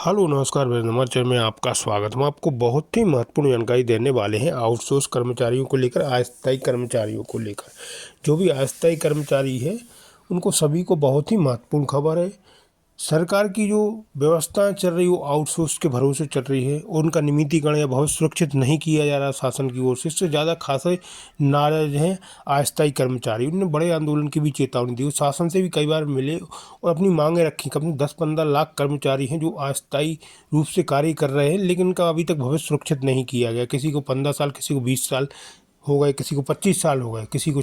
Hello नमस्कार मेरे number channel में आपका स्वागत। हम आपको बहुत ही महत्वपूर्ण जानकारी देने वाले हैं आउटसोर्स कर्मचारियों को लेकर, अस्थायी कर्मचारियों को लेकर। जो भी अस्थायी कर्मचारी है उनको सभी को बहुत ही महत्वपूर्ण खबर है। सरकार की जो व्यवस्थाएं चल रही वो आउटसोर्स के भरोसे चल रही है और उनका नियमितीकरण या बहुत सुरक्षित नहीं किया जा रहा शासन की ओर से। इससे ज़्यादा खासे नाराज हैं अस्थायी कर्मचारी। उन्होंने बड़े आंदोलन की भी चेतावनी दी। वो शासन से भी कई बार मिले और अपनी मांगें रखी। कम 10-15 लाख कर्मचारी हैं जो अस्थायी रूप से कार्य कर रहे हैं, लेकिन उनका अभी तक भविष्य सुरक्षित नहीं किया गया। किसी को 15 साल, किसी को 20 साल हो गए, किसी को 25 साल हो गए, किसी को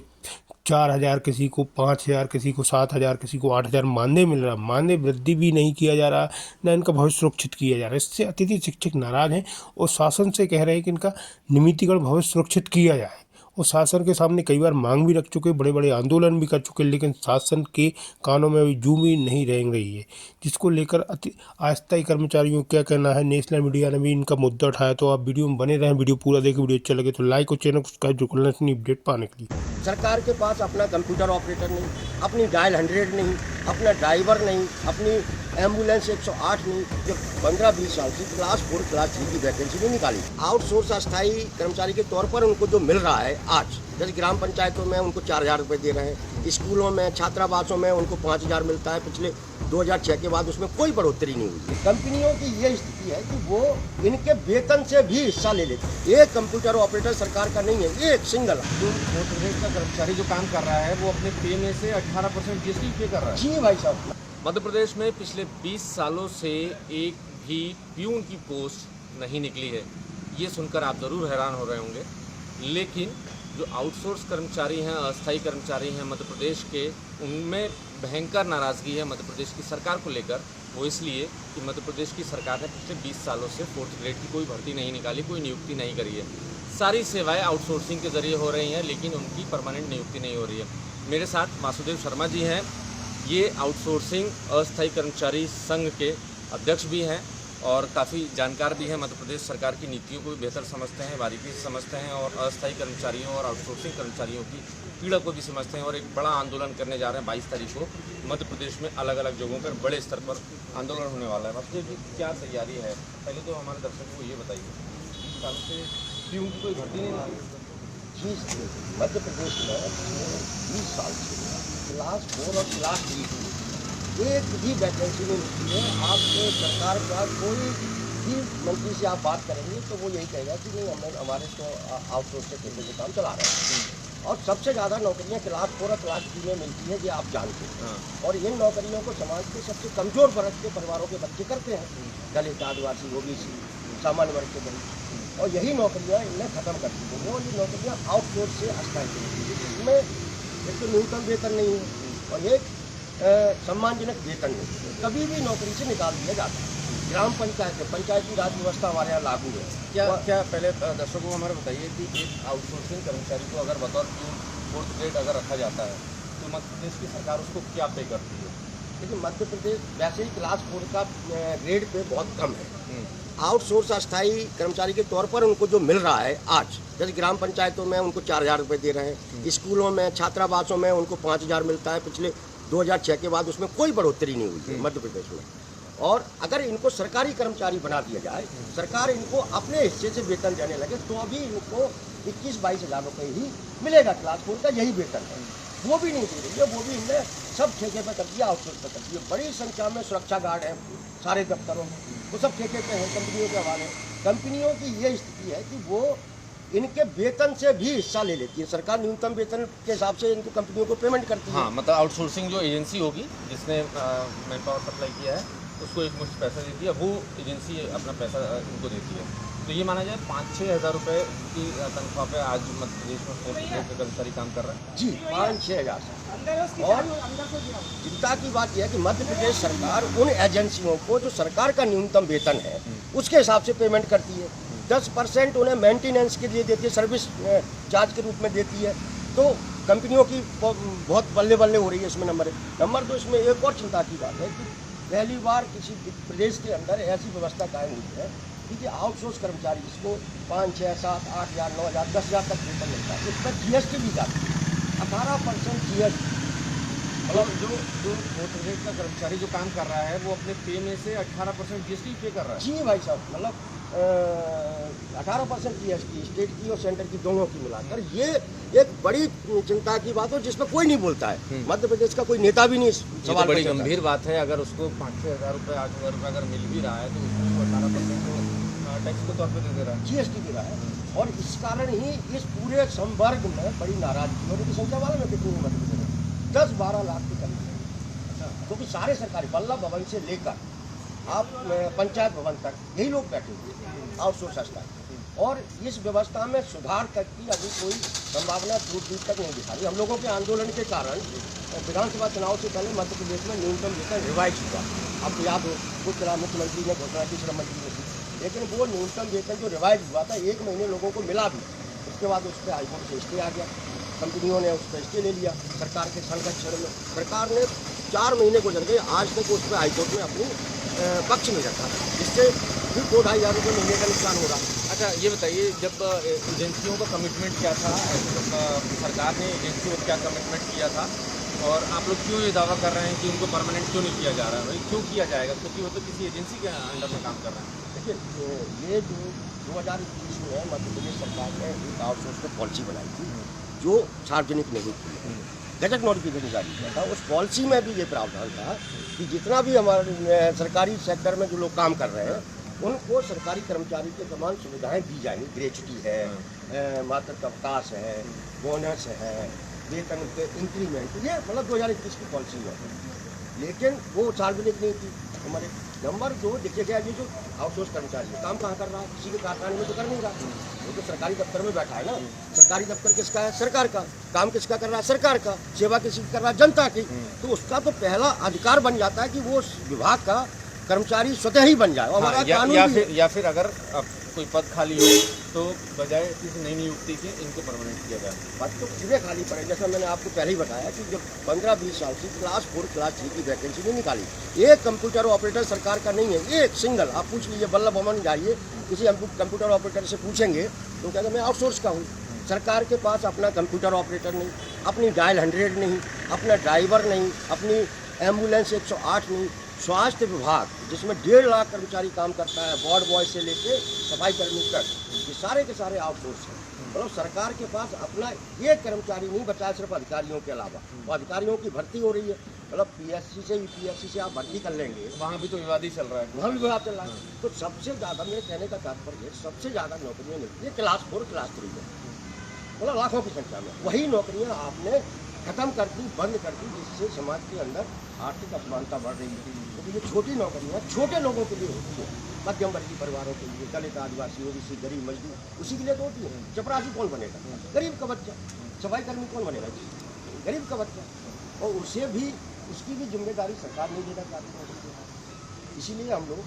4,000, किसी को 5,000, किसी को 7,000, किसी को 8,000 मानदेय मिल रहा। मानदेय वृद्धि भी नहीं किया जा रहा, न इनका भविष्य सुरक्षित किया जा रहा है। इससे अतिथि शिक्षक नाराज हैं और शासन से कह रहे हैं कि इनका नियमितीकरण भविष्य सुरक्षित किया जाए। और शासन के सामने कई बार मांग भी रख चुके, बड़े बड़े आंदोलन भी कर चुके, लेकिन शासन के कानों में अभी जूं भी नहीं रेंग रही है। जिसको लेकर अस्थायी कर्मचारियों को क्या कहना है, नेशनल मीडिया ने भी इनका मुद्दा उठाया। तो आप वीडियो में बने रहें, वीडियो पूरा देखें। वीडियो अच्छा लगे तो लाइक और चैनल को सब्सक्राइब जरूर करना अपनी अपडेट पाने के लिए। सरकार के पास अपना कंप्यूटर ऑपरेटर नहीं, अपनी डायल 100 नहीं, अपना ड्राइवर नहीं, अपनी एम्बुलेंस 108 नहीं, जो 15-20 साल से क्लास 4 क्लास 3 की वैकेंसी नहीं निकाली। आउटसोर्स अस्थायी कर्मचारी के तौर पर उनको जो मिल रहा है आज, जैसे ग्राम पंचायतों में उनको 4,000 रुपये दे रहे हैं, स्कूलों में छात्रावासों में उनको 5,000 मिलता है। पिछले 2006 के बाद उसमें कोई बढ़ोतरी नहीं हुई। कंपनियों की ये स्थिति है कि वो इनके वेतन से भी हिस्सा ले लेते हैं। एक कंप्यूटर ऑपरेटर सरकार का नहीं है, एक सिंगल जो फोर्थ ग्रेड का कर्मचारी जो काम कर रहा है वो अपने पे में से 18% जीएसटी पे कर रहा है। जी भाई साहब, मध्य प्रदेश में पिछले 20 सालों से एक भी प्यून की पोस्ट नहीं निकली है। ये सुनकर आप ज़रूर हैरान हो रहे होंगे, लेकिन जो आउटसोर्स कर्मचारी हैं, अस्थायी कर्मचारी हैं मध्य प्रदेश के, उनमें भयंकर नाराज़गी है मध्य प्रदेश की सरकार को लेकर। वो इसलिए कि मध्य प्रदेश की सरकार ने पिछले 20 सालों से फोर्थ ग्रेड की कोई भर्ती नहीं निकाली, कोई नियुक्ति नहीं करी है। सारी सेवाएं आउटसोर्सिंग के ज़रिए हो रही हैं, लेकिन उनकी परमानेंट नियुक्ति नहीं हो रही है। मेरे साथ वासुदेव शर्मा जी हैं, ये आउटसोर्सिंग अस्थायी कर्मचारी संघ के अध्यक्ष भी हैं और काफ़ी जानकार भी हैं। मध्य प्रदेश सरकार की नीतियों को भी बेहतर समझते हैं, बारीकी से समझते हैं और अस्थायी कर्मचारियों और आउटसोर्सिंग कर्मचारियों की पीड़ा को भी समझते हैं। और एक बड़ा आंदोलन करने जा रहे हैं 22 तारीख को मध्य प्रदेश में अलग अलग जगहों पर बड़े स्तर पर आंदोलन होने वाला है। वासुदेव जी, क्या तैयारी है? पहले तो हमारे दर्शकों को ये बताइए, 20 साल से प्यून की कोई भर्ती नहीं निकाली। मध्य प्रदेश में 20 साल से क्लास 4 और क्लास 3 एक भी वैकेंसी नहीं मिलती है। आप सरकार का कोई भी मंत्री से आप बात करेंगे तो वो यही कहेगा कि नहीं, हमारे तो आउटसोर्स से केंद्र के काम चला रहे हैं। और सबसे ज़्यादा नौकरियां क्लास 4 और क्लास 3 में मिलती है, ये आप जानते हैं। और इन नौकरियों को समाज के सबसे कमज़ोर वर्ग के परिवारों के बच्चे करते हैं, दलित, आदिवासी, ओबीसी, सामान्य वर्ग के गरीब। और यही नौकरियां इनने ख़त्म कर दी हैं। और ये नौकरियां आउटसोर्स से अस्थायी हैं। इनमें एक तो न्यूनतम वेतन नहीं है और एक सम्मानजनक वेतन नहीं है। कभी भी नौकरी से निकाल दिया जाता है। ग्राम पंचायत, पंचायती राज व्यवस्था हमारे यहाँ लागू है। क्या पहले दर्शकों को हमारे बताइए कि एक आउटसोर्सिंग कर्मचारी को अगर बतौर फोर्थ ग्रेड अगर रखा जाता है तो मध्य प्रदेश की सरकार उसको क्या पे करती है? लेकिन मध्य प्रदेश वैसे ही क्लास 4 का ग्रेड पे बहुत कम है। आउटसोर्स अस्थायी कर्मचारी के तौर पर उनको जो मिल रहा है आज, जैसे ग्राम पंचायतों में उनको 4,000 रुपये दे रहे हैं, स्कूलों में छात्रावासों में उनको 5,000 मिलता है। पिछले 2006 के बाद उसमें कोई बढ़ोतरी नहीं हुई है मध्य प्रदेश में। और अगर इनको सरकारी कर्मचारी बना दिया जाए, सरकार इनको अपने हिस्से से वेतन देने लगे, तो अभी इनको 21-22 हज़ार रुपये ही मिलेगा। क्लास 4 का यही वेतन है, वो भी नहीं दे रही है। वो भी इनने सब ठेके पर कर दिया, आउटसोर्स पर कर दिया। बड़ी संख्या में सुरक्षा गार्ड हैं सारे दफ्तरों में, वो सब ठेके पे हैं, कंपनियों के हवाले। कंपनियों की ये स्थिति है कि वो इनके वेतन से भी हिस्सा ले लेती है। सरकार न्यूनतम वेतन के हिसाब से इनको कंपनियों को पेमेंट करती है। हाँ, मतलब आउटसोर्सिंग जो एजेंसी होगी जिसने मैन पावर सप्लाई किया है उसको एक मुश्त पैसा देती है, वो एजेंसी अपना पैसा इनको देती है। तो ये माना जाए 5-6 हज़ार रुपये की तनख्वाह पे आज मध्य प्रदेश में फोर्थ ग्रेड का कर्मचारी काम कर रहा है। जी, 5-6 हज़ार। और चिंता की बात यह है कि मध्य प्रदेश सरकार उन एजेंसियों को जो सरकार का न्यूनतम वेतन है उसके हिसाब से पेमेंट करती है। 10% उन्हें मेंटेनेंस के लिए देती है, सर्विस चार्ज के रूप में देती है। तो कंपनियों की बहुत बल्ले बल्ले हो रही है इसमें। नंबर 2, इसमें एक और चिंता की बात है कि पहली बार किसी प्रदेश के अंदर ऐसी व्यवस्था कायम हुई है कि आउटसोर्स कर्मचारी जिसको 5, 6, 7, 8 हज़ार, 9 हज़ार, 10 हज़ार तक वेतन मिलता है, उस पर GST भी जाती है। 18% GST मतलब जो फोर्थ ग्रेड का कर्मचारी जो काम कर रहा है वो अपने पे में से 18% जीएसटी पे कर रहा है। जी भाई साहब, मतलब 18% जीएसटी स्टेट की और सेंटर की दोनों की मिलाकर ये एक बड़ी चिंता की बात हो जिसमें कोई नहीं बोलता है। मध्य प्रदेश का कोई नेता भी नहीं इस ये तो सवाल बड़ी पर चलता। गंभीर बात है। अगर उसको 5-6 हज़ार रुपये 8 हज़ार रुपये अगर मिल भी रहा है तो उसमें वो 18% टैक्स के तौर पर दे दे रहा है। जीएसटी दे रहा है और इस कारण ही इस पूरे संवर्ग में बड़ी नाराजगी और इनकी संख्या वाले में कितनी मध्य प्रदेश में 10-12 लाख के करीब है। क्योंकि सारे सरकारी बल्लभ भवन से लेकर आप पंचायत भवन तक यही लोग बैठे हुए आउटसोर्स स्टाफ और इस व्यवस्था में सुधार तक की अभी कोई संभावना दूर तक नहीं दिखा रही। हम लोगों के आंदोलन के कारण विधानसभा चुनाव से पहले मध्य प्रदेश में न्यूनतम वेतन रिवाइज हुआ। आपको याद हो कुछ मुख्यमंत्री ने घोषणा की, श्रम मंत्री ने की, लेकिन वो न्यूनतम वेतन जो रिवाइज हुआ था 1 महीने लोगों को मिला भी। उसके बाद उस पर हाईकोर्ट से स्टे आ गया, कंपनियों ने उस पर स्टे ले लिया सरकार के संरक्षण में। सरकार ने 4 महीने गुजर गए, आज तक उस पर हाईकोर्ट ने अपनी पक्ष में रखा, जिससे फिर 2-2.5 हज़ार रुपये महीने का नुकसान होगा। अच्छा ये बताइए, जब एजेंसियों का कमिटमेंट क्या था, सरकार ने एजेंसियों को क्या कमिटमेंट किया था और आप लोग क्यों ये दावा कर रहे हैं कि उनको परमानेंट क्यों नहीं किया जा रहा है? भाई क्यों किया जाएगा? क्योंकि वो तो किसी एजेंसी के अंडर में काम कर रहे हैं। देखिए ये जो 2021 में मध्य प्रदेश सरकार ने एक आउटसोर्स की पॉलिसी बनाई थी जो सार्वजनिक नहीं थी, गजट नोटिफिकेशन जारी किया था। उस पॉलिसी में भी ये प्रावधान था कि जितना भी हमारे सरकारी सेक्टर में जो लोग काम कर रहे हैं उनको सरकारी कर्मचारी के तमाम सुविधाएं दी जाएंगी। ग्रेच्युटी है, मातृत्व अवकाश है, बोनस है, वेतन के इंक्रीमेंट, ये मतलब 2021 की पॉलिसी है, लेकिन वो सार्वजनिक नहीं थी। हमारे नंबर 2 देखिएगा, ये जो आउटसोर्स कर्मचारी है काम कहाँ कर रहा है? किसी के कारखाने में तो कर नहीं रहा, वो तो सरकारी दफ्तर में बैठा है ना। सरकारी दफ्तर किसका है? सरकार का। काम किसका कर रहा है? सरकार का। सेवा किसी की कर रहा है? जनता की। तो उसका तो पहला अधिकार बन जाता है कि वो उस विभाग का कर्मचारी स्वतः ही बन जाए। और हमारा कानून या फिर अगर कोई पद खाली हो तो बजाय किसी नई नियुक्ति के इनको परमानेंट किया जाए। पद तो पूरे खाली पड़े। जैसा मैंने आपको पहले ही बताया कि जब 15-20 साल से क्लास 4 क्लास 3 की वैकेंसी नहीं निकाली। एक कंप्यूटर ऑपरेटर सरकार का नहीं है, एक सिंगल। आप पूछ लीजिए, बल्लभ भवन जाइए, किसी कंप्यूटर ऑपरेटर से पूछेंगे तो कहते मैं आउटसोर्स का हूँ। सरकार के पास अपना कंप्यूटर ऑपरेटर नहीं, अपनी डायल 100 नहीं, अपना ड्राइवर नहीं, अपनी एम्बुलेंस 108 नहीं। स्वास्थ्य विभाग जिसमें 1.5 लाख कर्मचारी काम करता है, वार्ड बॉय से लेके सफाई कर्मी तक, ये सारे के सारे आउटसोर्स हैं। मतलब सरकार के पास अपना एक कर्मचारी नहीं बचा, सिर्फ अधिकारियों के अलावा। तो अधिकारियों की भर्ती हो रही है, मतलब पीएससी से यूपीएससी से आप भर्ती कर लेंगे, वहाँ भी तो विवाद ही चल रहा है। वहाँ भी विवाद चल रहा है। तो सबसे ज़्यादा मेरे कहने का तात्पर्य, सबसे ज़्यादा नौकरियाँ मिलती है क्लास 4 क्लास 3 में, मतलब लाखों की संख्या में। वही नौकरियाँ आपने खत्म कर दी, बंद कर दी, जिससे समाज के अंदर आर्थिक असमानता बढ़ रही थी। क्योंकि ये छोटी नौकरियाँ छोटे लोगों के लिए होती है, मध्यम वर्गीय परिवारों के लिए, दलित, आदिवासी, ओबीसी, गरीब, मजदूर, उसी के लिए तो होती है। चपरासी कौन बनेगा? गरीब का बच्चा। सफाई कर्मी कौन बनेगा? गरीब का बच्चा। और उसे भी, उसकी भी जिम्मेदारी सरकार नहीं देना चाहती है। इसीलिए हम लोग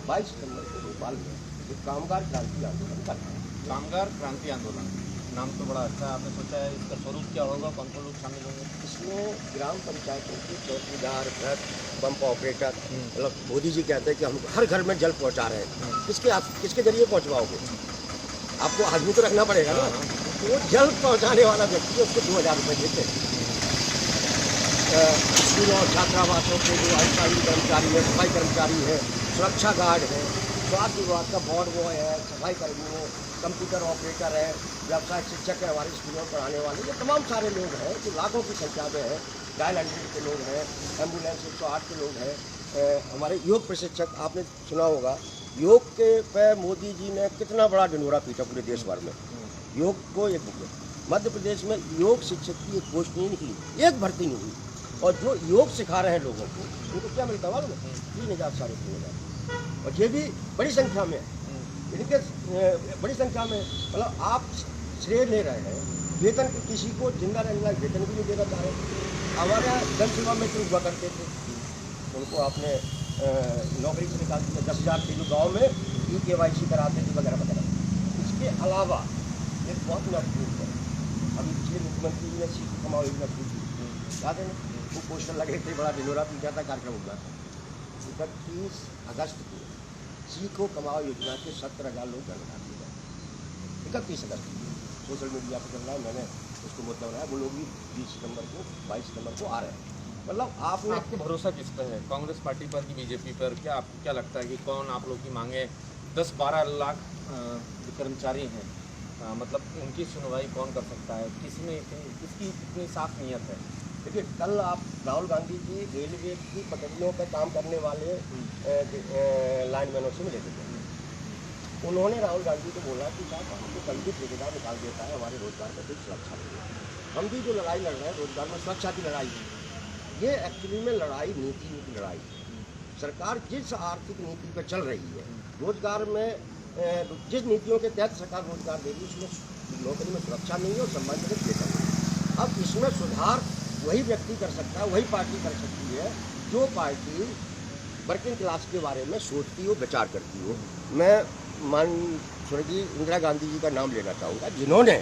22 सितंबर को भोपाल में एक कामगार क्रांति आंदोलन कर रहे हैं। कामगार क्रांति आंदोलन नाम तो बड़ा अच्छा है। आपने सोचा है इसका स्वरूप क्या होगा, कौन कौन लोग शामिल होंगे? इसमें ग्राम पंचायतों के चौकीदार, भ्रष्ट, पंप ऑपरेटर, मतलब मोदी जी कहते हैं कि हम हर घर में जल पहुंचा रहे हैं। किसके जरिए पहुंचवाओगे? आपको आदमी तो रखना पड़ेगा ना। तो वो जल पहुंचाने वाला व्यक्ति है, उसको 2,000 रुपये देते हैं। स्कूलों और छात्रावासों के जो अधिकारी कर्मचारी है, सफाई कर्मचारी है, सुरक्षा गार्ड है, स्वास्थ्य विभाग का वार्ड बॉय है, सफाई कर्मी है, कंप्यूटर ऑपरेटर है, व्यवसाय शिक्षक है, हमारे स्कूलों में पढ़ाने वाले, ये तमाम सारे लोग हैं जो लाखों की संख्या में हैं। डायल 100 के लोग हैं, एम्बुलेंस 108 के लोग हैं, हमारे योग प्रशिक्षक। आपने सुना होगा योग के पे मोदी जी ने कितना बड़ा ढिंढोरा पीटा पूरे देश भर में। योग को एक मध्य प्रदेश में योग शिक्षक की एक पोस्ट नहीं निकली, एक भर्ती नहीं हुई। और जो योग सिखा रहे हैं लोगों को, उनको क्या मिलता है मालूम है? 3,000 साढ़े 3,000। और ये भी बड़ी संख्या में, इनके बड़ी संख्या में, मतलब आप श्रेय ले रहे हैं। वेतन किसी को जिंदा रहने लायक वेतन भी नहीं देना चाह रहे। हमारे यहाँ जन सेवा में हुआ करते थे, उनको आपने नौकरी से निकाल दिया। 10,000 के जो गाँव में EKYC कराते थे वगैरह वगैरह। इसके अलावा एक बहुत महत्वपूर्ण है, अभी पिछले मुख्यमंत्री जी ने सीख कमाओ योजना शुरू की, याद है ना? वो पोस्टर लगे थे, बड़ा ढिंढोरा पीटा था, कार्यक्रम हुआ था। 31 अगस्त को सीखो कमाओ योजना के 17,000 लोग घर बना दिए गए। 31 अगस्त सोशल मीडिया पर चल रहा है, मैंने उसको मुद्दा बनाया। वो लोग भी 20 सितंबर को 22 सितंबर को आ रहे हैं। मतलब आपने आपको भरोसा किस पर है, कांग्रेस पार्टी पर कि बीजेपी पर? क्या आपको क्या लगता है कि कौन आप लोग की मांगे 10-12 लाख जो कर्मचारी हैं, मतलब उनकी सुनवाई कौन कर सकता है? किसकी इतनी साफ नीयत है? देखिए, कल आप राहुल गांधी जी रेलवे की पटरियों पर काम करने वाले लाइनमैनों से मिले थे। उन्होंने राहुल गांधी को बोला कि साहब हमको कल भी ठेकेदार निकाल देता है, हमारे रोजगार में कुछ सुरक्षा नहीं है। हम भी जो लड़ाई लड़ रहे हैं रोजगार में सुरक्षा की लड़ाई है, ये एक्चुअली में लड़ाई नीतियों की लड़ाई है। सरकार जिस आर्थिक नीति पर चल रही है, रोजगार में जिस नीतियों के तहत सरकार रोजगार देगी, उसमें नौकरी में सुरक्षा नहीं है और संबंधित वेतन नहीं है। अब इसमें सुधार वही व्यक्ति कर सकता है, वही पार्टी कर सकती है जो पार्टी वर्किंग क्लास के बारे में सोचती हो, विचार करती हो। मैं स्वर्गीय इंदिरा गांधी जी का नाम लेना चाहूँगा, जिन्होंने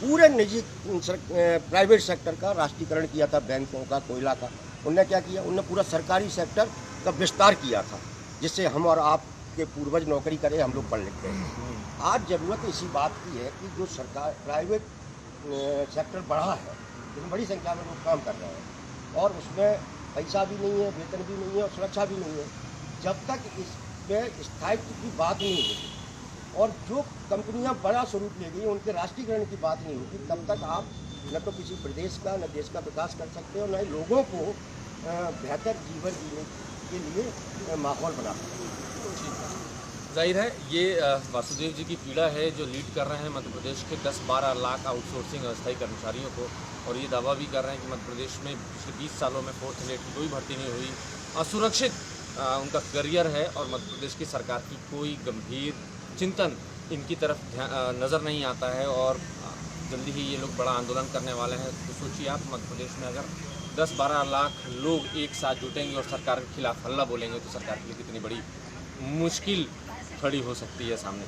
पूरे निजी प्राइवेट सेक्टर का राष्ट्रीयकरण किया था, बैंकों का, कोयला का। उनने क्या किया, उनने पूरा सरकारी सेक्टर का विस्तार किया था, जिससे हम और आप के पूर्वज नौकरी करें, हम लोग पढ़ लिख गए। आज ज़रूरत इसी बात की है कि जो सरकार प्राइवेट सेक्टर बढ़ा है, जिसमें बड़ी संख्या में लोग काम कर रहे हैं और उसमें पैसा भी नहीं है, वेतन भी नहीं है और सुरक्षा भी नहीं है, जब तक इस पर स्थायित्व की बात नहीं होगी और जो कंपनियां बड़ा स्वरूप ले गई उनके राष्ट्रीयकरण की बात नहीं होगी, तब तक आप न तो किसी प्रदेश का न देश का विकास कर सकते हो, न ही लोगों को बेहतर जीवन जीने के लिए माहौल बना सकते हो। जाहिर है ये वासुदेव जी की पीड़ा है, जो लीड कर रहे हैं मध्य प्रदेश के 10-12 लाख आउटसोर्सिंग अस्थायी कर्मचारियों को, और ये दावा भी कर रहे हैं कि मध्य प्रदेश में पिछले 20 सालों में फोर्थ ग्रेड की कोई भर्ती नहीं हुई, असुरक्षित उनका करियर है और मध्य प्रदेश की सरकार की कोई गंभीर चिंतन इनकी तरफ नज़र नहीं आता है और जल्दी ही ये लोग बड़ा आंदोलन करने वाले हैं। तो सोचिए आप, मध्य प्रदेश में अगर 10-12 लाख लोग एक साथ जुटेंगे और सरकार के खिलाफ हल्ला बोलेंगे तो सरकार के लिए कितनी बड़ी मुश्किल खड़ी हो सकती है सामने।